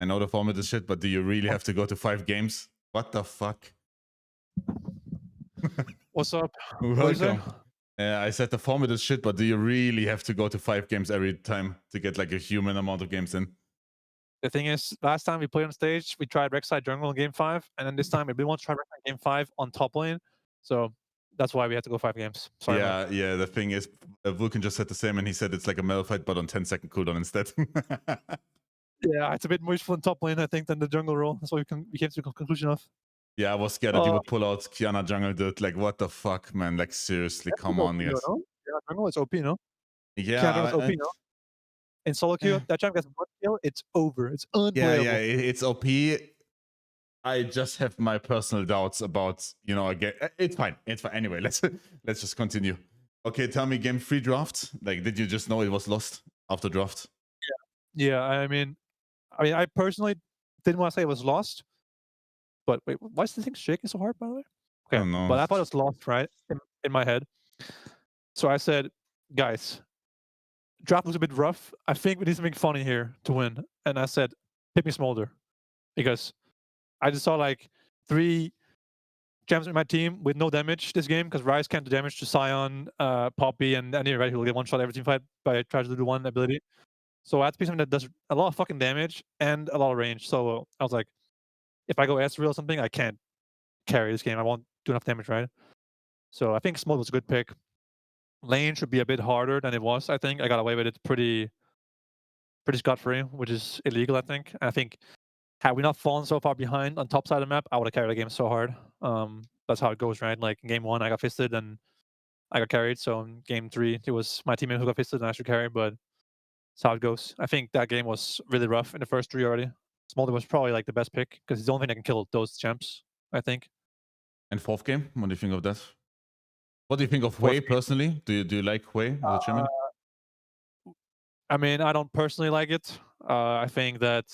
I know the format is shit, but do you really have to go to 5 games? What the fuck? What's up? What is Welcome. I said the format is shit, but do you really have to go to 5 games every time to get like a human amount of games in? The thing is, last time we played on stage, we tried Rek'Sai jungle in game 5, and then this time we want to try Rek'Sai in game 5 on top lane. So that's why we had to go 5 games. Sorry, man. Yeah. The thing is, Vulcan just said the same, and he said it's like a Malphite, but on 10-second cooldown instead. Yeah, it's a bit more useful in top lane, I think, than the jungle role. That's what we came to the conclusion of. Yeah, I was scared that you would pull out Kiana jungle, dude. Like, what the fuck, man? Like, seriously, come on, guys. No? Yeah, jungle is OP, no? Yeah, Kiana jungle is OP, no? In solo queue, that champ gets 1 kill, it's over. It's unplayable. Yeah, it's OP. I just have my personal doubts about, again, it's fine. Anyway, let's just continue. Okay, tell me, game 3 draft. Like, did you just know it was lost after draft? Yeah. I mean, I personally didn't want to say it was lost, but wait, why is the thing shaking so hard, by the way? I Okay, don't know. but I thought it was lost, right, in my head. So I said, guys, draft was a bit rough. I think we need something funny here to win. And I said, pick me Smolder, because I just saw like 3 gems in my team with no damage this game, because Ryze can't do damage to Sion, Poppy, and anybody who will get one shot every team fight by trying to do one ability. So I had to pick something that does a lot of fucking damage and a lot of range. So I was like, if I go Ezreal or something, I can't carry this game. I won't do enough damage, right? So I think Smolder was a good pick. Lane should be a bit harder than it was, I think. I got away with it pretty scot-free, which is illegal, I think. I think had we not fallen so far behind on top side of the map, I would have carried the game so hard. That's how it goes, right? Like in game 1, I got fisted and I got carried. So in game 3, it was my teammate who got fisted and I should carry, but that's how it goes. I think that game was really rough in the first 3 already. Smolder was probably like the best pick because he's the only thing that can kill those champs, I think. And 4th game, what do you think of that? What do you think of Wei personally? Do you like Wei as a champion? I mean, I don't personally like it. I think that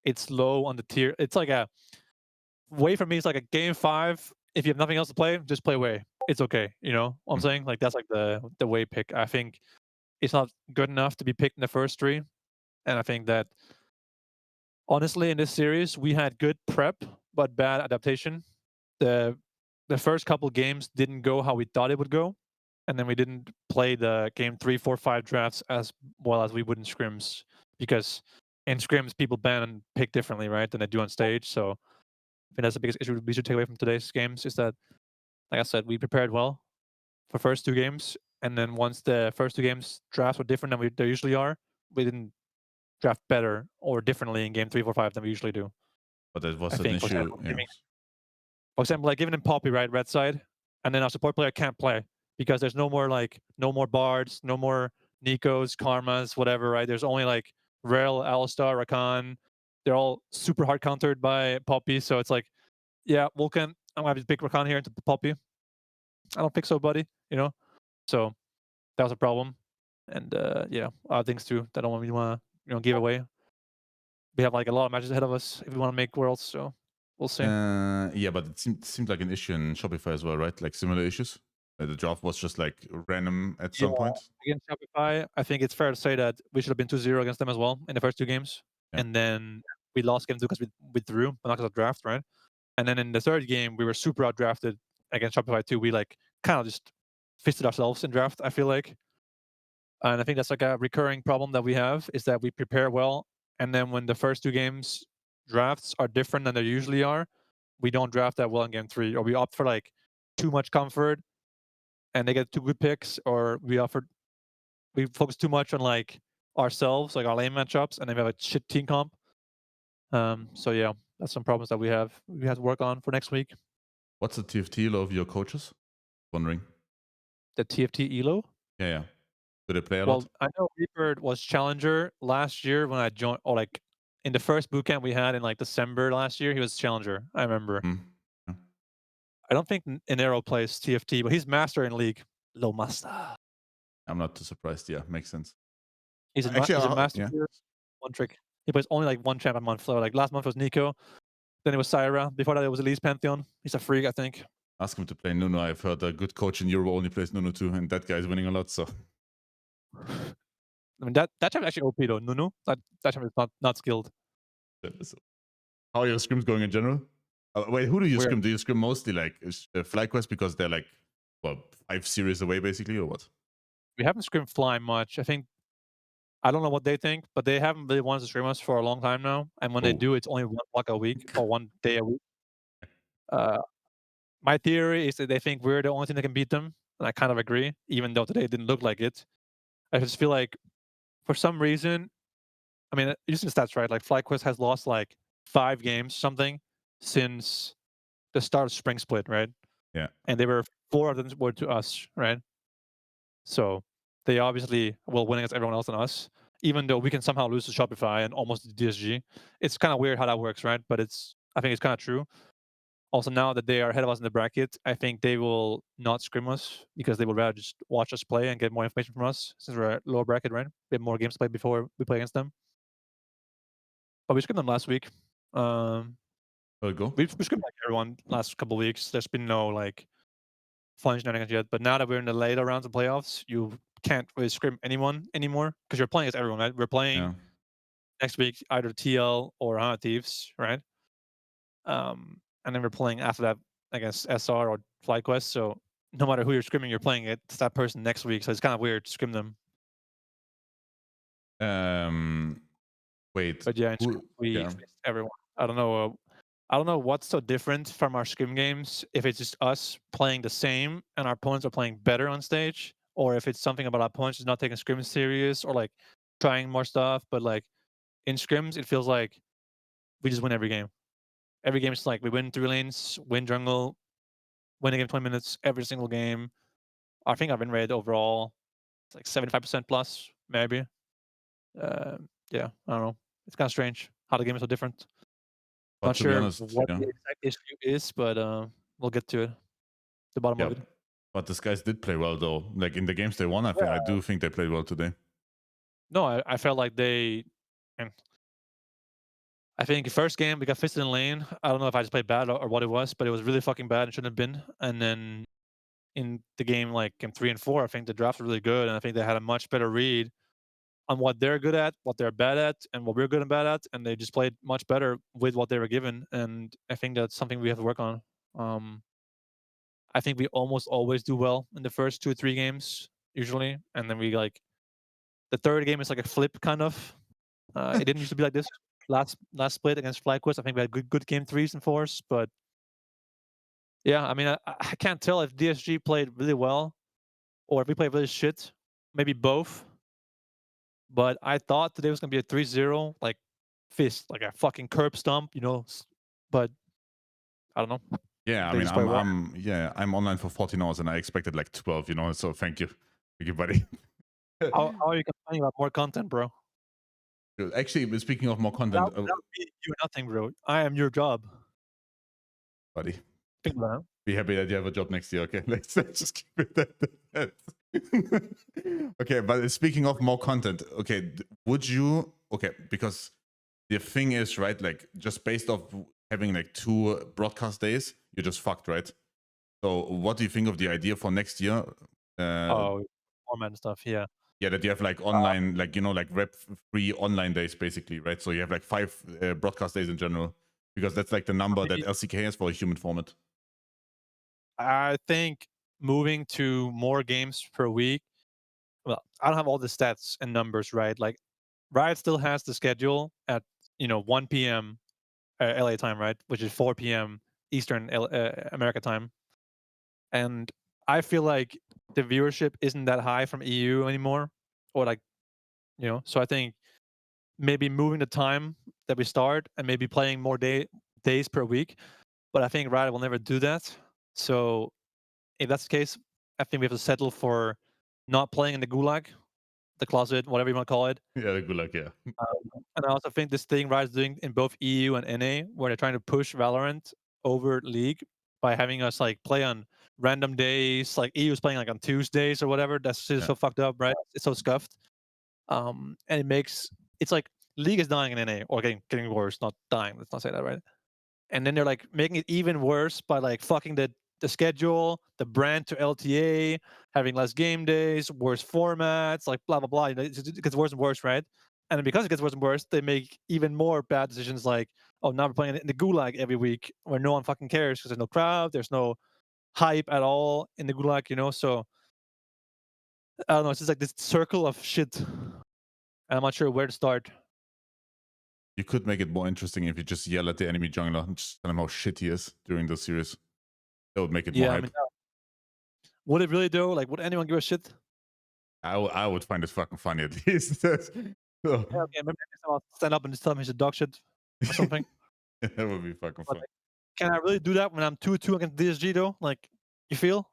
it's low on the tier. It's like a Wei for me. It's like a game 5. If you have nothing else to play, just play Wei. It's okay. You know what I'm saying? Like that's like the Wei pick. I think it's not good enough to be picked in the first 3, and I think that honestly in this series we had good prep but bad adaptation. The first couple games didn't go how we thought it would go, and then we didn't play the game 3, 4, 5 drafts as well as we would in scrims, because in scrims people ban and pick differently, right, than they do on stage. So I think that's the biggest issue we should take away from today's games, is that, like I said, we prepared well for first 2 games, and then once the first 2 games drafts were different than they usually are, we didn't draft better or differently in game 3, 4, 5 than we usually do. But that was I an think, issue. for example, like giving him Poppy, right, red side, and then our support player can't play because there's no more bards, no more Nikos, Karmas, whatever, right? There's only like Rel, Alistar, Rakan. They're all super hard countered by Poppy, so it's like, yeah, Vulcan, I'm gonna have to pick Rakan here into Poppy. I don't think so, buddy. You know, so that was a problem, and yeah, other things too that I don't really want to give away. We have like a lot of matches ahead of us if we want to make worlds, so we'll see. Yeah, but it seemed like an issue in Shopify as well, right? Like similar issues. The draft was just like random at some point. Against Shopify, I think it's fair to say that we should have been 2-0 against them as well in the first 2 games. Yeah. And then we lost game 2 because we withdrew, but not because of draft, right? And then in the third game, we were super outdrafted against Shopify too. We like kind of just fisted ourselves in draft, I feel like. And I think that's like a recurring problem that we have, is that we prepare well, and then when the first 2 games drafts are different than they usually are, we don't draft that well in game 3, or we opt for like too much comfort and they get 2 good picks, or we focus too much on like ourselves, like our lane matchups, and then we have a shit team comp. So yeah, that's some problems that we have to work on for next week. What's the TFT elo of your coaches? Wondering. The TFT elo? Yeah. Did they play a lot? Well, I know Reaper was challenger last year when I joined, or like in the first bootcamp we had in like December last year, he was challenger. I remember. Yeah. I don't think Inero plays TFT, but he's master in League. Low master. I'm not too surprised. Yeah, makes sense. He's a master here. One trick. He plays only like 1 champ a month. So like last month was Nico, then it was Syra. Before that it was Elise Pantheon. He's a freak, I think. Ask him to play Nunu. I've heard a good coach in Europe only plays Nunu too, and that guy's winning a lot. So I mean that champ is actually OP though. Nunu, that champ is not skilled. How are your scrims going in general? Wait, who do you We're scrim? Do you scrim mostly like FlyQuest because they're like, well, 5 series away basically, or what? we haven't scrimmed Fly much. I think I don't know what they think, but they haven't really wanted to scrim us for a long time now. And when they Oh, do, it's only 1 block a week or 1 day a week. Uh, my theory is that they think we're the only thing that can beat them, and I kind of agree, even though today it didn't look like it. I just feel like for some reason, I mean, using the stats right, like FlyQuest has lost like 5 games something since the start of spring split, right? yeah. And they were 4 of them were to us, right? So they obviously will win against everyone else than us, even though we can somehow lose to Shopify and almost to DSG. It's kind of weird how that works, right? But I think it's kind of true. Also, now that they are ahead of us in the bracket, I think they will not scrim us because they would rather just watch us play and get more information from us since we're at lower bracket, right? We have more games to play before we play against them. But we scrimmed them last week. Um, There you go. we scrimmed like everyone last couple of weeks. There's been no like fun shenanigans yet. But now that we're in the later rounds of playoffs, you can't really scrim anyone anymore because you're playing against everyone, right? We're playing Yeah. next week either TL or Hunter Thieves, right? And then we're playing after that against SR or FlyQuest. So no matter who you're scrimming, you're playing it's that person next week. So it's kind of weird to scrim them. Wait. But yeah, in scrim, Who? we Yeah. faced everyone. I don't know. I don't know what's so different from our scrim games. If it's just us playing the same and our opponents are playing better on stage, or if it's something about our opponents just not taking scrims serious or like trying more stuff. But like in scrims, it feels like we just win every game. Every game is like we win 3 lanes, win jungle, win a game 20 minutes every single game. I think our win rate overall is like 75% plus, maybe. Yeah, I don't know. It's kind of strange how the game is so different. But Not to be sure honest, what yeah. the exact issue is, but we'll get to it. The bottom Yeah. of it. But these guys did play well though. Like in the games they won, I Yeah. do think they played well today. No, I felt like and I think first game we got fisted in lane. I don't know if I just played bad or what it was, but it was really fucking bad and shouldn't have been. And then in the game like game 3 and 4, I think the drafts were really good, and I think they had a much better read on what they're good at, what they're bad at, and what we're good and bad at, and they just played much better with what they were given. And I think that's something we have to work on. I think we almost always do well in the first 2 or 3 games usually, and then we like the third game is like a flip kind of. It didn't used to be like this. Last split against FlyQuest, I think we had good game 3s and 4s, but yeah, I mean, I can't tell if DSG played really well or if we played really shit. Maybe both. But I thought today was gonna be a 3-0, like fist, like a fucking curb stomp, but I don't know. Yeah, I They mean, just play well. I'm online for 14 hours and I expected like 12, so thank you. Thank you, buddy. How are you complaining about more content, bro? Actually, speaking of more content, Without me, you nothing, bro. I am your job. buddy, Think about it. be happy that you have a job next year. Okay, let's just keep it at that. Okay, but speaking of more content, okay, would you? Okay, because the thing is, right, like just based off having like 2 broadcast days, you're just fucked, right? So, what do you think of the idea for next year? Oh, format and stuff. Yeah. Yeah, that you have like Uh, online, like like rep free online days, basically, right? So you have like 5 broadcast days in general, because that's like the for number that me, LCK has for a human format. I think moving to more games per week. Well, I don't have all the stats and numbers right. Like Riot still has the schedule at 1 p.m. LA time, right, which is 4 p.m. Eastern America time, and I feel like the viewership isn't that high from EU anymore, or like So I think maybe moving the time that we start and maybe playing more days per week. But I think Riot will never do that. So if that's the case, I think we have to settle for not playing in the gulag, the closet, whatever you want to call it. Yeah, good luck. Yeah, And I also think this thing Riot's doing in both EU and NA, where they're trying to push Valorant over League by having us like play on random days, like EU is playing like on Tuesdays or whatever. That's just yeah, so fucked up, right? It's so scuffed. And it's like League is dying in NA or getting worse, not dying. Let's not say that, right? And then they're like making it even worse by like fucking the schedule, the brand to LTA, having less game days, worse formats, like blah blah blah. It gets worse and worse, right? And because it gets worse and worse, they make even more bad decisions like, oh, now we're playing in the gulag every week where no one fucking cares because there's no crowd, there's no hype at all in the gulag, you know? So I don't know, it's just like this circle of shit. And I'm not sure where to start. You could make it more interesting if you just yell at the enemy jungler and just tell him how shit he is during the series. That would make it more Yeah, I hype. mean, would it really though? Like, would anyone give a shit? I would find it fucking funny at least. So, Yeah, okay, maybe next time I'll stand up and just tell him he's a dog shit or something. that would be fucking But fun. like, can I really do that when I'm 2-2 against DSG though? Like, you feel?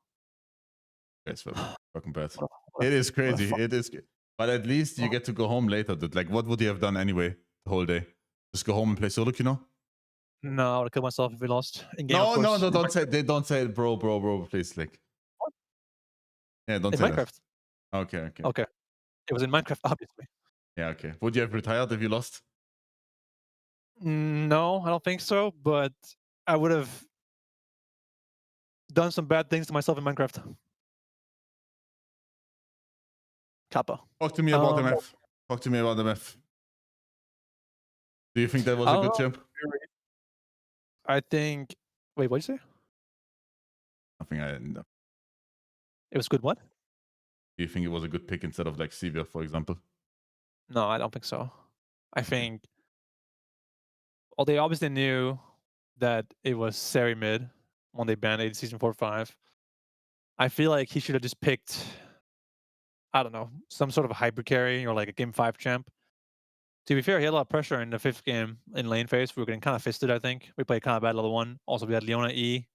It's fucking bad. What It is what a crazy. fuck. It is. But at least you get to go home later. Dude. Like, what would you have done anyway the whole day? Just go home and play solo, you know? No, I would kill myself if we lost in game, of No, no, course. no, don't say they don't say it, bro, please. Like, What? yeah, don't In say that. Minecraft. Okay, okay. Okay. It was in Minecraft, obviously. Yeah, okay. Would you have retired if you lost? No, I don't think so, but I would have done some bad things to myself in Minecraft. Kappa. Talk to me about Um, MF. Talk to me about MF. Do you think that was I a don't good know. champ? I think. Wait, what did you say? Nothing. I no. It was good. What? Do you think it was a good pick instead of like Sivir, for example? No, I don't think so. I think. Well, they obviously knew that it was Seri mid when they banned it in season 4-5. I feel like he should have just picked, I don't know, some sort of hyper carry or like a game 5 champ. To be fair, he had a lot of pressure in the 5th game in lane phase. We were getting kind of fisted, I think. We played kind of bad level 1. Also, we had Leona E,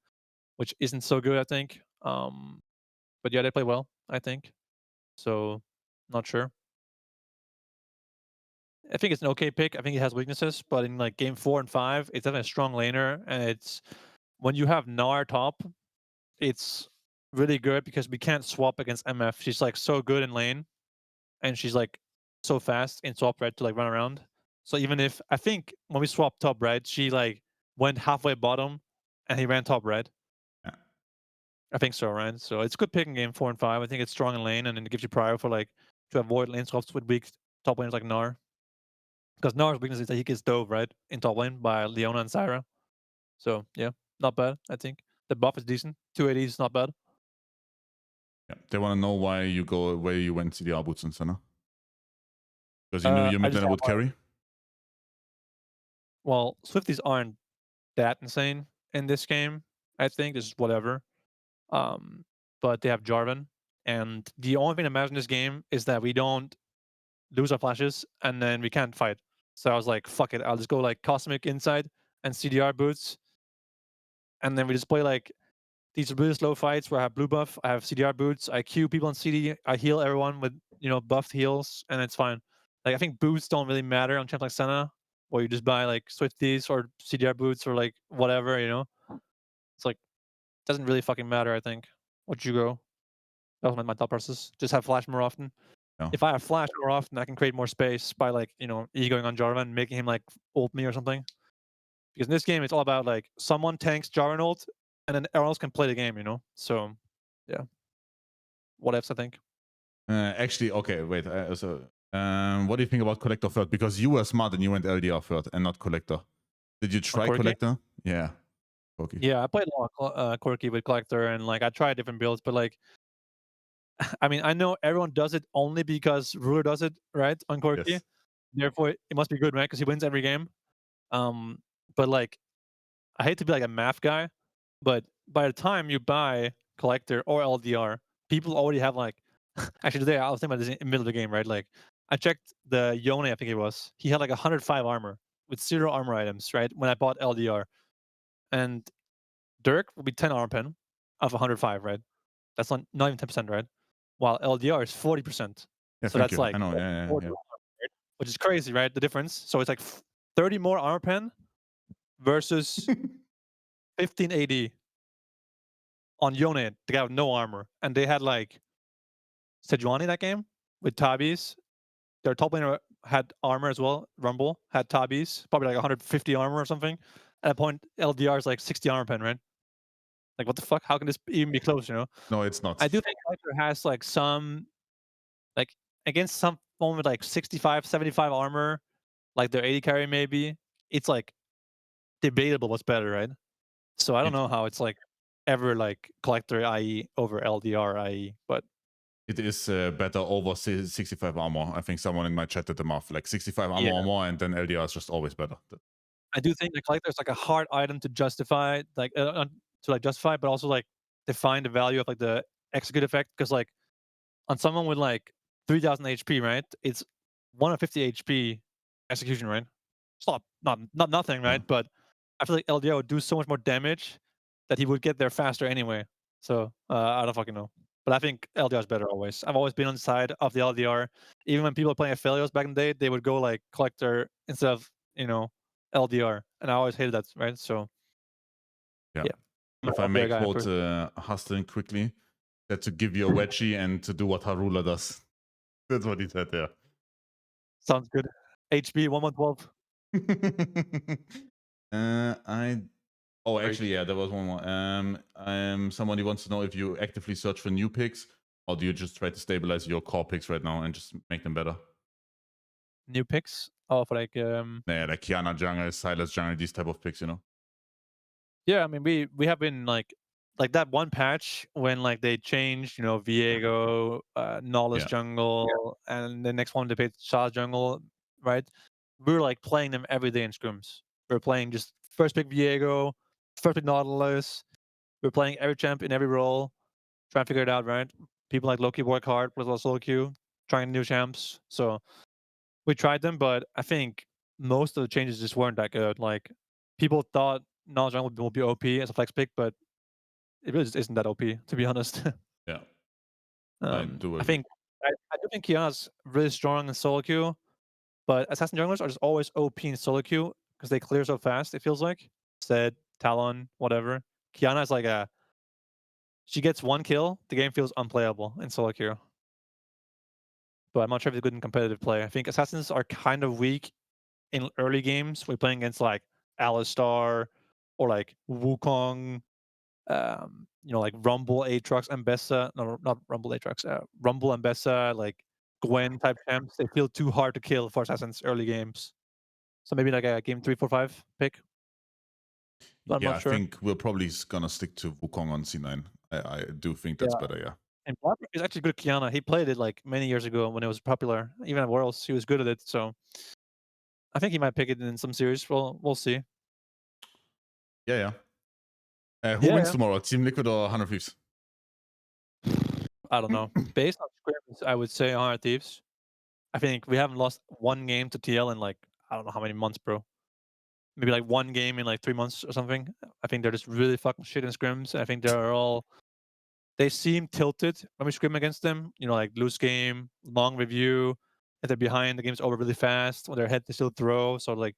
which isn't so good, I think. But yeah, they play well, I think. So, not sure. I think it's an okay pick. I think he has weaknesses, but in like game 4 and 5, it's definitely a strong laner. And it's when you have Gnar top, it's really good because we can't swap against MF. She's like so good in lane, and she's like so fast in swap red to like run around. So even if I think when we swapped top red, she like went halfway bottom, and he ran top red. Yeah. I think so, right? So it's good pick in game 4 and 5. I think it's strong in lane, and it gives you prior for like to avoid lane swaps with weak top laners like Gnar. Because Gnar's weakness is that he gets dove right in top lane by Leona and Syra. So yeah, not bad. I think the buff is decent. 280 is not bad. Yeah. They want to know why you go where you went to the boots and center. Because you knew your I mid just laner would carry. well, Swifties aren't that insane in this game. I think it's whatever. But they have Jarvan, and the only thing that matters in this game is that we don't lose our flashes, and then we can't fight. So I was like, fuck it, I'll just go like Cosmic inside and CDR boots, and then we just play like these really slow fights where I have blue buff, I have CDR boots, I Q people on CD, I heal everyone with buffed heals, and it's fine. Like I think boots don't really matter on champs like Senna, where you just buy like Swifties or CDR boots or like whatever, It's like doesn't really fucking matter. I think what you go. That was my thought process. Just have flash more often. No. If I have flash more often, I can create more space by like egoing on Jarvan, making him like ult me or something. Because in this game, it's all about like someone tanks Jarvan ult, and then everyone else can play the game. So yeah. What else I think? Actually, okay, wait. What do you think about Collector third? Because you were smart and you went LDR third and not Collector. Did you try Corki? Collector? Yeah. Okay. Yeah, I played a lot of Corki with Collector, and like I tried different builds, but like I mean, I know everyone does it only because Ruler does it right on Corki. Yes. Therefore, it must be good, right? Because he wins every game. Um, but like, I hate to be like a math guy, but by the time you buy Collector or LDR, people already have like. Actually, today I was thinking about this in the middle of the game, right? Like, I checked the Yone, I think it was. He had like 105 armor with 0 armor items, right? When I bought LDR, and Dirk will be 10 armor pen of 105, right? That's not even 10%, right? While LDR is 40%. Yeah, So thank that's you. like I know. Yeah, 40 yeah. armor, right? Which is crazy, right? The difference. So it's like 30 more armor pen versus 15 AD on Yone, the guy with no armor. And they had like Sejuani that game with Tabis. Their top laner had armor as well. Rumble had Tabis, probably like 150 armor or something. At that point, LDR is like 60 armor pen, right? Like, what the fuck? How can this even be close, No, it's I not. do think Collector has like some, like, against someone with like 65, 75 armor, like their 80 carry maybe, it's like debatable what's better, right? So I don't It know how it's like ever like collector IE over LDR IE, but it is better over 65 armor. I think someone in my chat did the math, like 65 armor yeah. or more, and then LDR is just always better. I do think the collector is like a hard item to justify, like to like justify, but also like define the value of like the execute effect. Because like on someone with like 3,000 HP, right? It's 150 HP execution, right? It's not nothing, Yeah. right? But I feel like LDR would do so much more damage that he would get there faster anyway. So I don't fucking know. But I think LDR is better always. I've always been on the side of the LDR. Even when people were playing Aphelios back in the day, they would go like collector instead of LDR, and I always hated that, right? So Yeah. yeah, I'm an If I may LDR guy. quote Hustlin quickly, that to give you a wedgie and to do what Harula does. That's what he said there. Sounds good. HB 1112. I Oh, Freak. actually, yeah, there was one more. Somebody wants to know if you actively search for new picks, or do you just try to stabilize your core picks right now and just make them better? New picks of like Yeah, like Kiana jungle, Silas jungle, these type of picks, you know. yeah, I mean we have been like that one patch when like they changed, Viego, Nolus Yeah, jungle, and the next one they played Shah jungle, right? We were like playing them every day in scrims. We were playing just first pick Viego, first pick Nautilus. We were playing every champ in every role, trying to figure it out, right? People like Loki work hard, plus also Q, trying new champs. So we tried them, but I think most of the changes just weren't that good. Like people thought Knowledge would be OP as a flex pick, but it really just isn't that OP, to be honest. yeah, I do I agree. think I do think Kiana's really strong in solo queue, but assassin junglers are just always OP in solo queue because they clear so fast. It feels like Zed, Talon, whatever. Kiana is like she gets one kill, the game feels unplayable in solo queue. But I'm not sure if it's good in competitive play. I think assassins are kind of weak in early games. We're playing against like Alistar or like Wukong, like Rumble, Aatrox, and Bessa. No, not Rumble, Aatrox. Rumble and Bessa, like Gwen type champs. They feel too hard to kill for assassins early games. So maybe like a game 3, 4, 5 pick. But I'm Yeah, not I sure. think we're probably gonna stick to Wukong on C9. I do think that's Yeah. better, yeah. And Black is actually good at Kiana. He played it like many years ago when it was popular. Even at Worlds, he was good at it. So I think he might pick it in some series. We'll see. Yeah, yeah. Who Yeah, wins yeah. tomorrow, Team Liquid or 100 Thieves? I don't know. Based on scrims, I would say 100 Thieves. I think we haven't lost one game to TL in like I don't know how many months, bro. Maybe like one game in like 3 months or something. I think they're just really fucking shit in scrims. I think they seem tilted when we scrim against them. Like loose game, long review. If they're behind, the game's over really fast. When they're ahead, they still throw. So like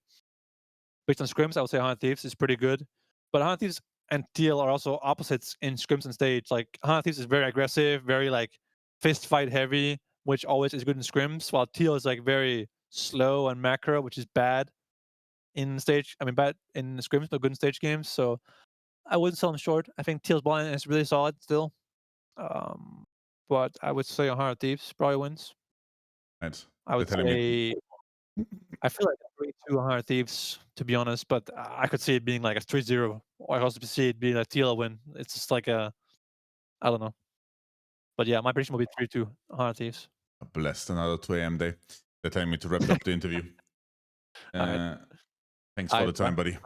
based on scrims, I would say 100 Thieves is pretty good. But 100 Thieves and TL are also opposites in scrims and stage. Like 100 Thieves is very aggressive, very like fist fight heavy, which always is good in scrims, while TL is like very slow and macro, which is bad in stage. I mean, bad in scrims, but good in stage games. So I wouldn't sell him short. I think TL's blind is really solid still. Um, but I would say 100 Thieves probably wins. Right. I They're would telling me. say I feel like 3-2 100 Thieves, to be honest, but I could see it being like a 3-0. Or I could also see it being a TL win. It's just like I don't know. But yeah, my prediction will be 3-2 100 Thieves. Blessed another 2 a.m. day. They're telling me to wrap up the interview. All right. Thanks All for right, the time, bro. buddy.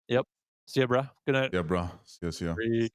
Yep. See ya, bro. Good night. Yeah, bro. See you. Freak.